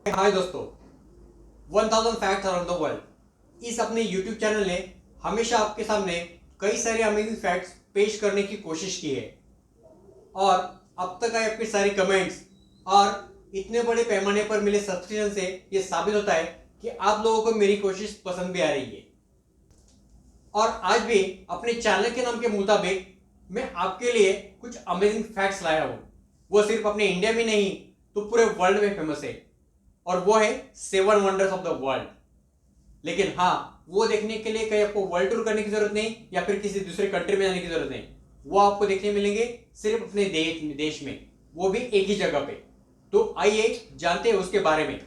हाय दोस्तों, 1000 facts around the world इस अपने YouTube चैनल ने हमेशा आपके सामने कई सारे अमेजिंग फैक्ट्स पेश करने की कोशिश की है और अब तक आए अपने सारे कमेंट्स और इतने बड़े पैमाने पर मिले सब्सक्रिप्शन से ये साबित होता है कि आप लोगों को मेरी कोशिश पसंद भी आ रही है। और आज भी अपने चैनल के नाम के मुताबिक मैं आपके लिए कुछ अमेजिंग फैक्ट्स लाया हूँ। वो सिर्फ अपने इंडिया में नहीं तो पूरे वर्ल्ड में फेमस है और वो है 7 वंडर्स ऑफ द वर्ल्ड। लेकिन हाँ, वो देखने के लिए कहीं आपको वर्ल्ड टूर करने की जरूरत नहीं या फिर किसी दूसरे कंट्री में जाने की जरूरत नहीं। वो आपको देखने मिलेंगे सिर्फ अपने देश में, वो भी एक ही जगह पे। तो आइए जानते हैं उसके बारे में।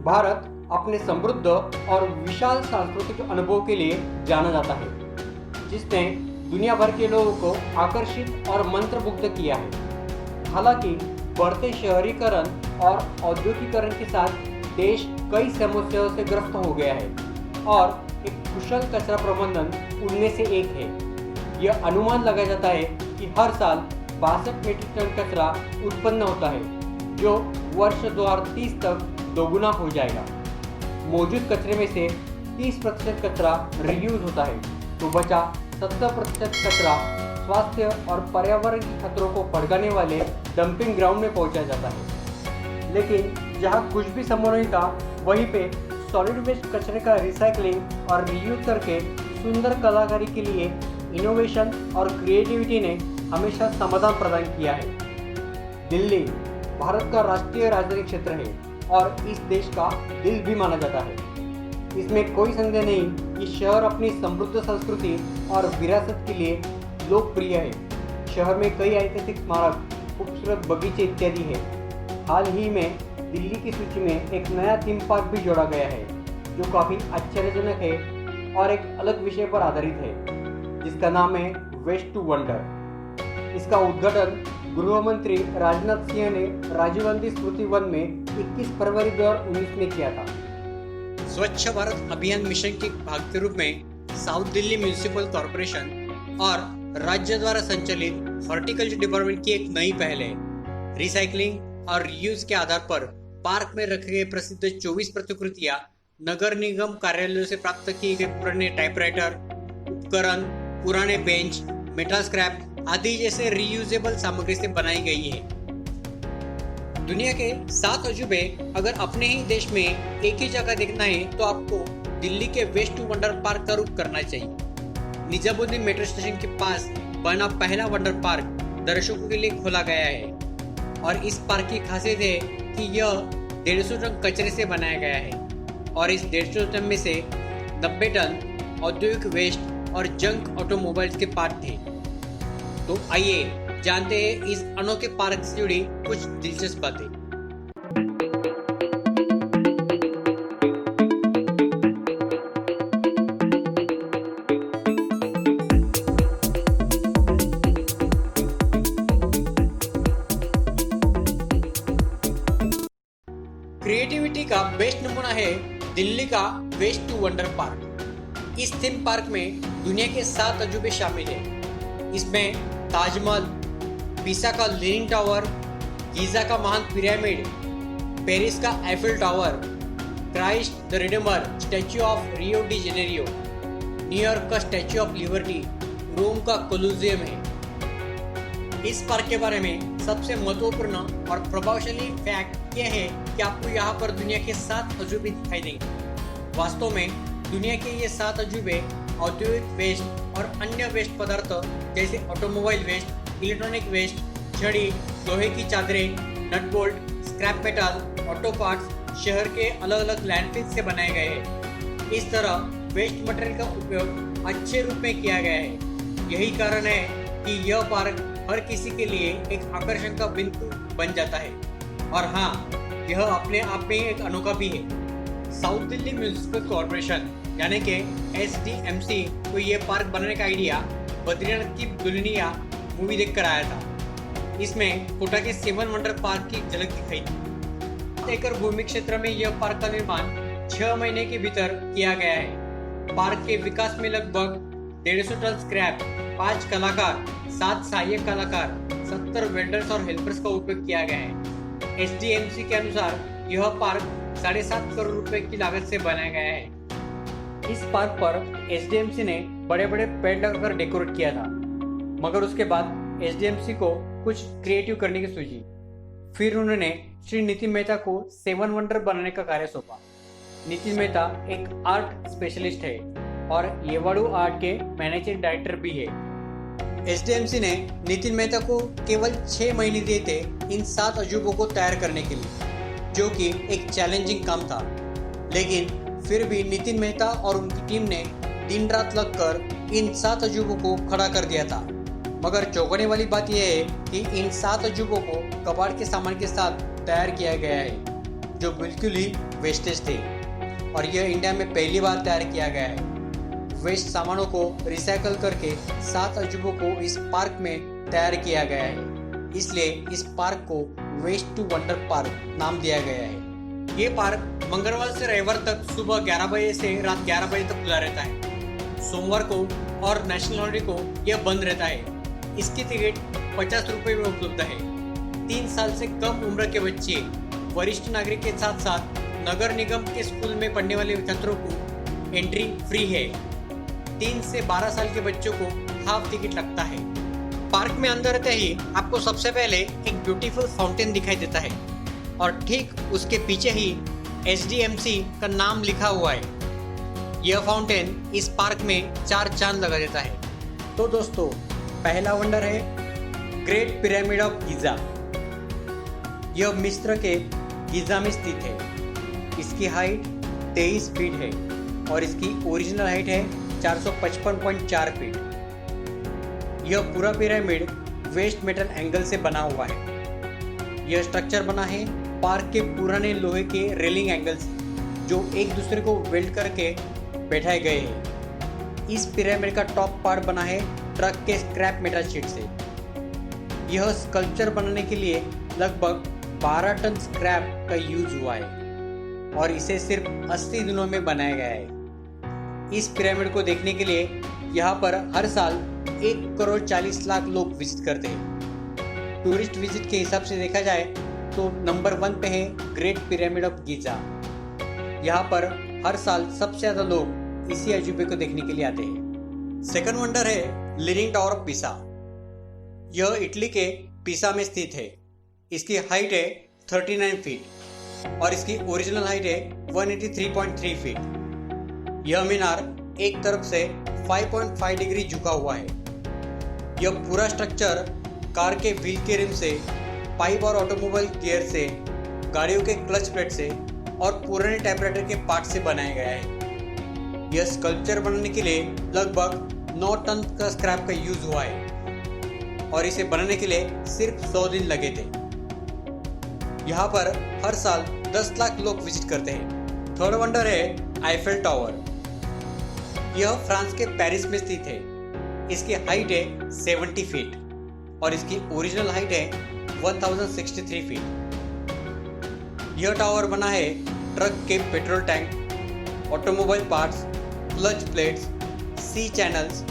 भारत अपने समृद्ध और विशाल सांस्कृतिक अनुभव के लिए जाना जाता है, जिसने दुनिया भर के लोगों को आकर्षित और मंत्रमुग्ध किया है। हालांकि बढ़ते शहरीकरण और औद्योगिकीकरण के साथ देश कई समस्याओं से ग्रस्त हो गया है और एक कुशल कचरा प्रबंधन उनमें से एक है। यह अनुमान लगाया जाता है कि हर साल 62 मीट्रिक टन कचरा उत्पन्न होता है, जो वर्ष 2030 तक दोगुना हो जाएगा। मौजूद कचरे में से 30% कचरा रियूज होता है, तो बचा 70% कचरा स्वास्थ्य और पर्यावरण के खतरों को भड़काने वाले डंपिंग ग्राउंड में पहुंचाया जाता है। लेकिन जहां कुछ भी संभव नहीं था, वहीं पे सॉलिड वेस्ट कचरे का रिसाइकलिंग और रीयूज करके सुंदर कलाकारी के लिए इनोवेशन और क्रिएटिविटी ने हमेशा समाधान प्रदान किया है। दिल्ली भारत का राष्ट्रीय राजधानी क्षेत्र है और इस देश का दिल भी माना जाता है। इसमें कोई संदेह नहीं कि शहर अपनी समृद्ध संस्कृति और विरासत के लिए लोकप्रिय है। शहर में कई ऐतिहासिक स्मारक, खूबसूरत बगीचे इत्यादि है। हाल ही में दिल्ली की सूची में एक नया थीम पार्क भी जोड़ा गया है, जो काफ़ी आश्चर्यजनक है और एक अलग विषय पर आधारित है, जिसका नाम है वेस्ट टू वंडर। इसका उद्घाटन गृह मंत्री राजनाथ सिंह ने राजीव गांधी स्मृति वन में 21 फरवरी 2019 में किया था। स्वच्छ भारत अभियान मिशन के भाग के रूप में साउथ दिल्ली म्यूनिसिपल कॉर्पोरेशन और राज्य द्वारा संचालित हॉर्टिकल्चर डिपार्टमेंट की एक नई पहल है। रिसाइकलिंग और रीयूज के आधार पर पार्क में रखे गए प्रसिद्ध 24 प्रतिकृतियां नगर निगम कार्यालयों से प्राप्त किए गए पुराने टाइपराइटर, उपकरण, पुराने बेंच, मेटल स्क्रैप आदि जैसे रीयूजेबल सामग्री से बनाई गई है। दुनिया के 7 अजूबे अगर अपने ही देश में एक ही जगह देखना है तो आपको दिल्ली के वेस्ट टू वंडर पार्क का रुख करना चाहिए। निजामुद्दीन मेट्रो स्टेशन के पास बना पहला वंडर पार्क दर्शकों के लिए खोला गया है और इस पार्क की खासियत है कि यह 150 टन कचरे से बनाया गया है और इस 150 टन में से 90 टन औद्योगिक वेस्ट और जंक ऑटोमोबाइल्स के पार्ट थे। तो आइए जानते हैं इस अनोखे पार्क से जुड़ी कुछ दिलचस्प बातें। क्रिएटिविटी का बेस्ट नमूना है दिल्ली का वेस्ट टू वंडर पार्क। इस थीम पार्क में दुनिया के 7 अजूबे शामिल हैं। इसमें ताजमहल, पीसा का लीनिंग टावर, गीजा का महान पिरामिड, पेरिस का Eiffel tower, Christ the Redeemer statue of Rio de Janeiro, न्यूयॉर्क York statue of liberty, Rome का कोलोसियम है। इस पार्क के बारे में सबसे महत्वपूर्ण और प्रभावशाली फैक्ट यह है कि आपको यहाँ पर दुनिया के 7 अजूबे दिखाई देंगे। वास्तव में दुनिया के ये 7 अजूबे औद्योगिक वेस्ट और अन्य वेस्ट पदार्थ जैसे ऑटोमोबाइल वेस्ट, इलेक्ट्रॉनिक वेस्ट, छड़ी, लोहे की चादरें, nut bolt, scrap metal, auto parts शहर के अलग अलग लैंडफिल से बनाए गए हैं। इस तरह वेस्ट मटेरियल का उपयोग अच्छे रूप में किया गया है। यही कारण है कि यह पार्क हर किसी के लिए एक आकर्षण का बिंदु बन जाता है। और हाँ, यह अपने आप में एक अनोखा भी है। साउथ दिल्ली म्यूनिसिपल कॉर्पोरेशन यानी कि SDMC को यह पार्क बनाने का आइडिया बद्रीनाथ की दुल्हनिया मूवी देखकर आया था। इसमें कोटा के 7 वंडर पार्क की झलक दिखाई थी। 7 एकड़ भूमि क्षेत्र में यह पार्क का निर्माण 6 महीने के भीतर किया गया है। पार्क के विकास में लगभग 150 टन स्क्रैप, 5 कलाकार, 7 सहायक कलाकार, 70 वेल्डर्स और हेल्पर्स का उपयोग किया गया है। SDMC के अनुसार यह पार्क 7.5 करोड़ रुपए की लागत से बनाया गया है। इस पार्क पर SDMC ने बड़े बड़े पेड़ लगाकर डेकोरेट किया था, मगर उसके बाद SDMC को कुछ क्रिएटिव करने की सूझी। फिर उन्होंने श्री नितिन मेहता को 7 वंडर बनाने का कार्य सौंपा। नितिन मेहता एक आर्ट स्पेशलिस्ट है और येवाड़ू आर्ट के मैनेजिंग डायरेक्टर भी है। SDMC ने नितिन मेहता को केवल 6 महीने दिए थे इन 7 अजूबों को तैयार करने के लिए, जो कि एक चैलेंजिंग काम था। लेकिन फिर भी नितिन मेहता और उनकी टीम ने दिन रात लगकर इन 7 अजूबों को खड़ा कर दिया था। मगर चौंकाने वाली बात यह है कि इन 7 अजूबों को कबाड़ के सामान के साथ तैयार किया गया है, जो बिल्कुल ही वेस्टेज थे। और यह इंडिया में पहली बार तैयार किया गया है। वेस्ट सामानों को रिसाइकल करके 7 अजूबों को इस पार्क में तैयार किया गया है। इसलिए इस पार्क को वेस्ट टू वंडर पार्क नाम दिया गया है। ये पार्क मंगलवार से रविवार तक सुबह 11 बजे से रात 11 बजे तक खुला रहता है। सोमवार को और नेशनल हॉलिडे को यह बंद रहता है। इसकी टिकट 50 रुपये में उपलब्ध है। 3 साल से कम उम्र के बच्चे, वरिष्ठ नागरिक के साथ साथ नगर निगम के स्कूल में पढ़ने वाले छात्रों को एंट्री फ्री है। 3 से 12 साल के बच्चों को हाफ टिकट लगता है। पार्क में अंदर रहते ही आपको सबसे पहले एक ब्यूटीफुल फाउंटेन दिखाई देता है और ठीक उसके पीछे ही SDMC का नाम लिखा हुआ है। यह फाउंटेन इस पार्क में 4 चांद लगा देता है। तो दोस्तों, पहला वंडर है ग्रेट पिरामिड ऑफ गीज़ा। यह मिस्र के गीज़ा में स्थित है। इसकी हाइट 23 फीट है और इसकी ओरिजिनल हाइट है 455.4 फीट। यह पूरा पिरामिड वेस्ट मेटल एंगल से बना हुआ है। यह स्ट्रक्चर बना है पार्क के पुराने लोहे के रेलिंग एंगल से, जो एक दूसरे को वेल्ड करके बैठाए गए हैं। इस पिरामिड का टॉप पार्ट बना है ट्रक के स्क्रैप मेटल शीट से। यह स्कल्पचर बनाने के लिए लगभग 12 टन स्क्रैप का यूज हुआ है और इसे सिर्फ 80 दिनों में बनाया गया है। इस पिरामिड को देखने के लिए यहाँ पर हर साल 1 करोड़ 40 लाख लोग विजिट करते हैं। टूरिस्ट विजिट के हिसाब से देखा जाए तो नंबर 1 पे है ग्रेट पिरामिड ऑफ गीज़ा। यहाँ पर हर साल सबसे ज़्यादा लोग इसी अजूबे को देखने के लिए आते हैं। सेकंड वंडर है लीनिंग टावर ऑफ पिसा। यह इटली के पिसा में स्थित है। इसकी हाइट है 39 फीट और इसकी ओरिजिनल हाइट है 183.3 फीट। यह मीनार एक तरफ से 5.5 डिग्री झुका हुआ है। यह पूरा स्ट्रक्चर कार के व्हील के रिम से, पाइप और ऑटोमोबाइल गियर से, गाड़ियों के क्लच प्लेट से और पुराने टाइपराइटर के पार्ट से बनाया गया है। यह स्कल्पचर बनाने के लिए लगभग 9 टन का स्क्रैप का यूज हुआ है और इसे बनाने के लिए सिर्फ 100 दिन लगे थे। यहाँ पर हर साल 10 लाख लोग विजिट करते हैं। थर्ड वंडर है आईफेल टावर। यह फ्रांस के पेरिस में स्थित है। इसकी हाइट है 70 फीट और इसकी ओरिजिनल हाइट है 1063 फीट। यह टावर बना है ट्रक के petrol tank, automobile parts, clutch plates, C channels,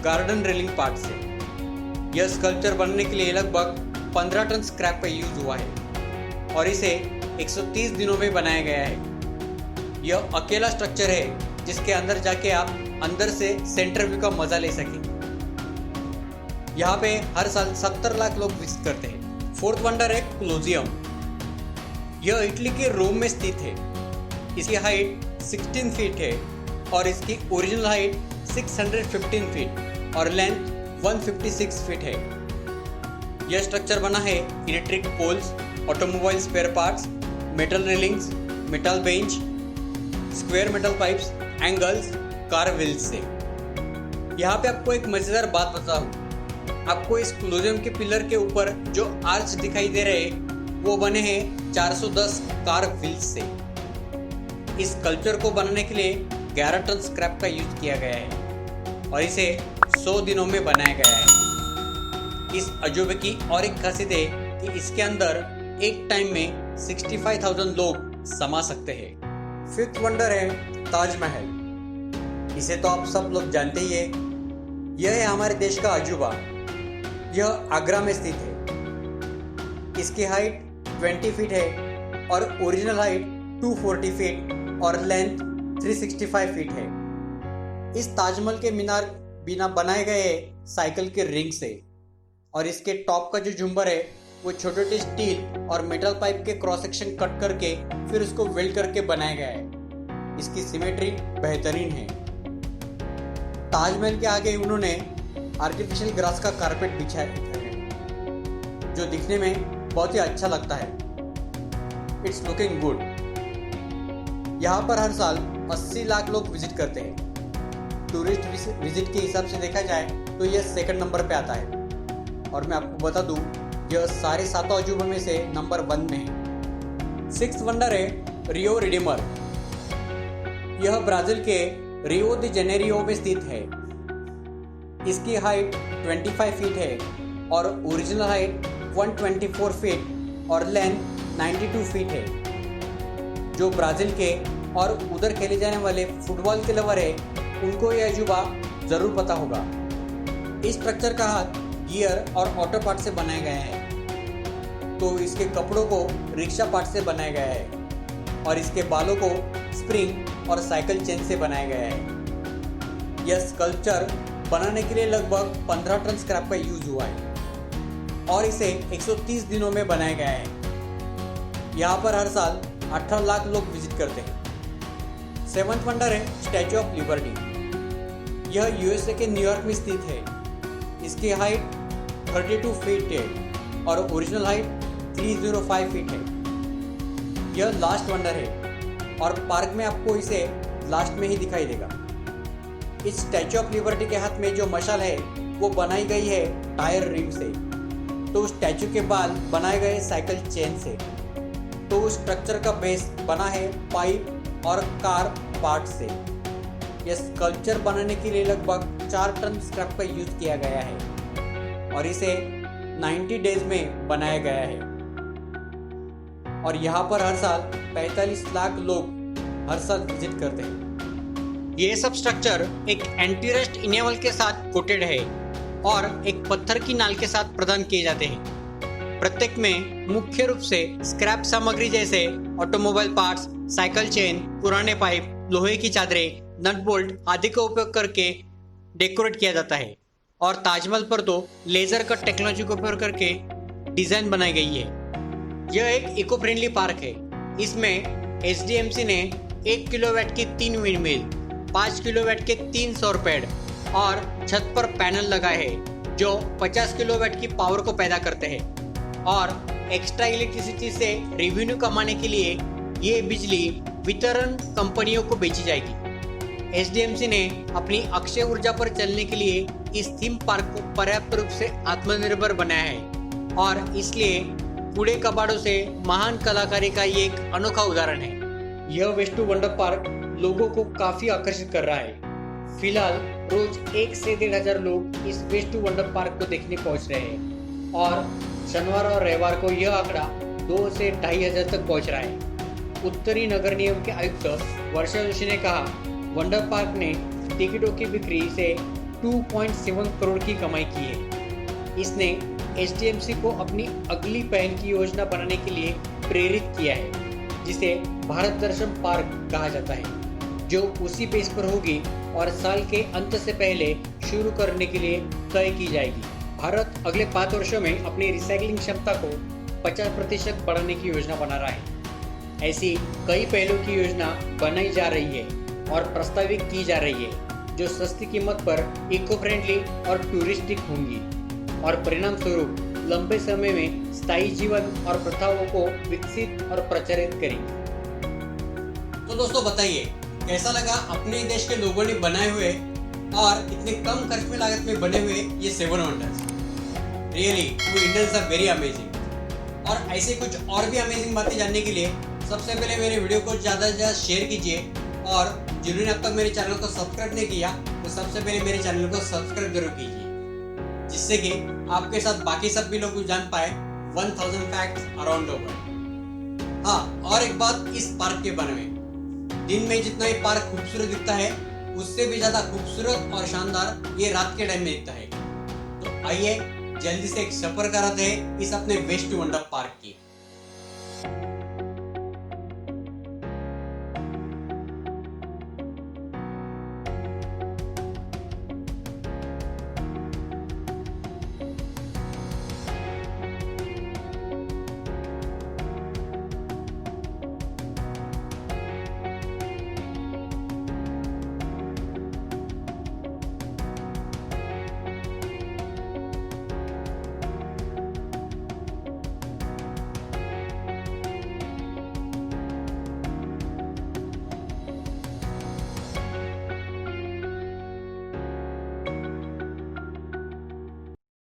garden railing part से। यह स्कल्पचर बनने के लिए लगभग 15 टन स्क्रैप का यूज हुआ है और इसे 130 दिनों में बनाया गया है। यह अकेला स्ट्रक्चर है जिसके अंदर जाके आप अंदर से सेंटर व्यू का मजा ले सकें। यहाँ पे हर साल 70 लाख लोग विजिट करते हैं। फोर्थ वंडर है कोलोसियम। यह इटली के रोम में स्थित है। इसकी हाइट 16 फीट है और इसकी ओरिजिनल हाइट 615 फीट और लेंथ 156 फीट है। यह स्ट्रक्चर बना है electric poles, automobile spare parts, metal railings, metal bench, square metal pipes, angles, car wheels से। यहाँ पे आपको एक मजेदार बात बताऊं, आपको इस कोलोसियम के पिलर के ऊपर जो आर्च दिखाई दे रहे हैं वो बने हैं 410 कार व्हील्स से। इस स्कल्पचर को बनाने के लिए 11 टन स्क्रैप का यूज किया गया है और इसे 100 दिनों में बनाया गया है। इस अजूबे की और एक खासियत है कि इसके अंदर एक टाइम में 65,000 लोग समा सकते हैं। फिफ्थ वंडर है ताजमहल। इसे तो आप सब लोग जानते ही है। यह है हमारे देश का अजूबा। यह आगरा में स्थित है। इसकी हाइट 20 फीट है और ओरिजिनल हाइट 240 फीट और लेंथ 365 फीट है। इस ताजमहल के मीनार बिना बनाए गए साइकिल के रिंग से और इसके टॉप का जो झुंबर है वो छोटे छोटे स्टील और मेटल पाइप के क्रॉस सेक्शन कट करके फिर उसको वेल्ड करके बनाया गया है। इसकी सिमेट्री बेहतरीन है। ताजमहल के आगे उन्होंने आर्टिफिशियल ग्रास का कारपेट बिछाया है जो दिखने में बहुत ही अच्छा लगता है। It's looking good. यहाँ पर हर साल 80 लाख लोग विजिट करते हैं। टूरिस्ट विजिट के हिसाब से देखा जाए तो यह 2nd नंबर पे आता है और मैं आपको बता दूं यह सारे 7 अजूबों में से नंबर 1 में है। 6th वंडर है रियो रिडीमर। यह ब्राजील के रियो द जेनेरियो में स्थित है। इसकी हाइट 25 फीट है और ओरिजिनल हाइट 124 फीट और लेंथ 92 फीट है। जो ब्राजील के और उधर खेले जाने वाले फुटबॉल के लवर है उनको यह अजूबा जरूर पता होगा। इस स्ट्रक्चर का हाथ गियर और ऑटो पार्ट से बनाया गया है तो इसके कपड़ों को रिक्शा पार्ट से बनाया गया है और इसके बालों को स्प्रिंग और साइकिल चेन से बनाया गया है। यह स्कल्पचर बनाने के लिए लगभग 15 टन स्क्रैप का यूज हुआ है और इसे 130 दिनों में बनाया गया है। यहाँ पर हर साल 18 लाख लोग विजिट करते हैं। 7th वंडर है स्टैचू ऑफ लिबर्टी। यह यूएसए के न्यूयॉर्क में स्थित है। इसकी हाइट 32 फीट है और ओरिजिनल हाइट 305 फीट है। यह लास्ट वंडर है और पार्क में आपको इसे लास्ट में ही दिखाई देगा। इस स्टैचू ऑफ लिबर्टी के हाथ में जो मशाल है वो बनाई गई है टायर रिम से, तो स्टैचू के बाल बनाए गए साइकिल चेन से। तो उस स्ट्रक्चर का बेस बना है पाइप और कार पार्ट से। यह स्कल्पचर बनाने के लिए लगभग 4 टन स्क्रैप का यूज किया गया है और इसे 90 डेज में बनाया गया है और यहाँ पर हर साल 45 लाख लोग हर साल विजिट करते हैं। ये सब स्ट्रक्चर एक एंटी रस्ट इनेबल के साथ कोटेड है और एक पत्थर की नाल के साथ प्रदान किए जाते हैं। प्रत्येक में मुख्य रूप से स्क्रैप सामग्री जैसे ऑटोमोबाइल पार्ट्स, साइकिल चेन, पुराने पाइप, लोहे की चादरें, नट बोल्ट आदि का उपयोग करके डेकोरेट किया जाता है और ताजमहल पर तो लेजर कट टेक्नोलॉजी का उपयोग करके डिजाइन बनाई गई है। यह एक इको फ्रेंडली पार्क है। इसमें एसडीएमसी ने 1 किलोवाट की 3 विंडमिल, 5 किलोवाट के 3 सौर पैड और छत पर पैनल लगाए हैं जो 50 किलोवाट की पावर को पैदा करते हैं और एक्स्ट्रा इलेक्ट्रिसिटी से रेवेन्यू कमाने के लिए ये बिजली वितरण कंपनियों को बेची जाएगी। एसडीएमसी ने अपनी अक्षय ऊर्जा पर चलने के लिए इस थीम पार्क को पर्याप्त रूप से आत्मनिर्भर बनाया है और इसलिए कूड़े कबाड़ों से महान कलाकारी का ये एक अनोखा उदाहरण है। यह वेस्ट टू वंडर पार्क लोगों को काफी आकर्षित कर रहा है। फिलहाल रोज 1 से 1.5 हजार लोग इस वेस्ट टू वंडर पार्क को देखने पहुंच रहे हैं और शनिवार और रविवार को यह आंकड़ा 2 से 2.5 हजार तक पहुंच रहा है। उत्तरी नगर निगम के आयुक्त वर्षा जोशी ने कहा, वंडर पार्क ने टिकटों की बिक्री से 2.7 करोड़ की कमाई की है। इसने एसडीएमसी को अपनी अगली पहल की योजना बनाने के लिए प्रेरित किया है जिसे भारत दर्शन पार्क कहा जाता है, जो उसी बेस पर होगी और साल के अंत से पहले शुरू करने के लिए तय की जाएगी। भारत अगले 5 वर्षों में अपनी रिसाइकलिंग क्षमता को 50% बढ़ाने की योजना बना रहा है। ऐसी कई पहलों की योजना बनाई जा रही है और प्रस्तावित की जा रही है जो सस्ती कीमत पर इको फ्रेंडली और टूरिस्टिक होंगी और परिणाम स्वरूप लंबे समय में स्थायी जीवन और प्रथाओं को विकसित और प्रचारित करेंगी। तो दोस्तों बताइए, कैसा लगा अपने देश के लोगों ने बनाए हुए और इतने कम खर्च में लागत में बने हुए ये 7 wonders? Really we Indians are very amazing. और ऐसे कुछ और भी अमेजिंग बातें जानने के लिए सबसे पहले मेरे वीडियो को ज़्यादा से ज़्यादा शेयर कीजिए, और जिन्होंने अब तक मेरे चैनल को सब्सक्राइब नहीं किया तो सबसे पहले मेरे चैनल को सब्सक्राइब जरूर कीजिए, जिससे कि आपके साथ बाकी सब भी लोग जान पाए 1000 फैक्ट्स अराउंड द वर्ल्ड। हाँ, और एक बात इस पार्क के बारे में, दिन में जितना ये पार्क खूबसूरत दिखता है उससे भी ज़्यादा खूबसूरत और शानदार ये रात के टाइम में दिखता है। तो आइए जल्दी से एक सफर कराते हैं इस अपने वेस्ट वंडर पार्क की।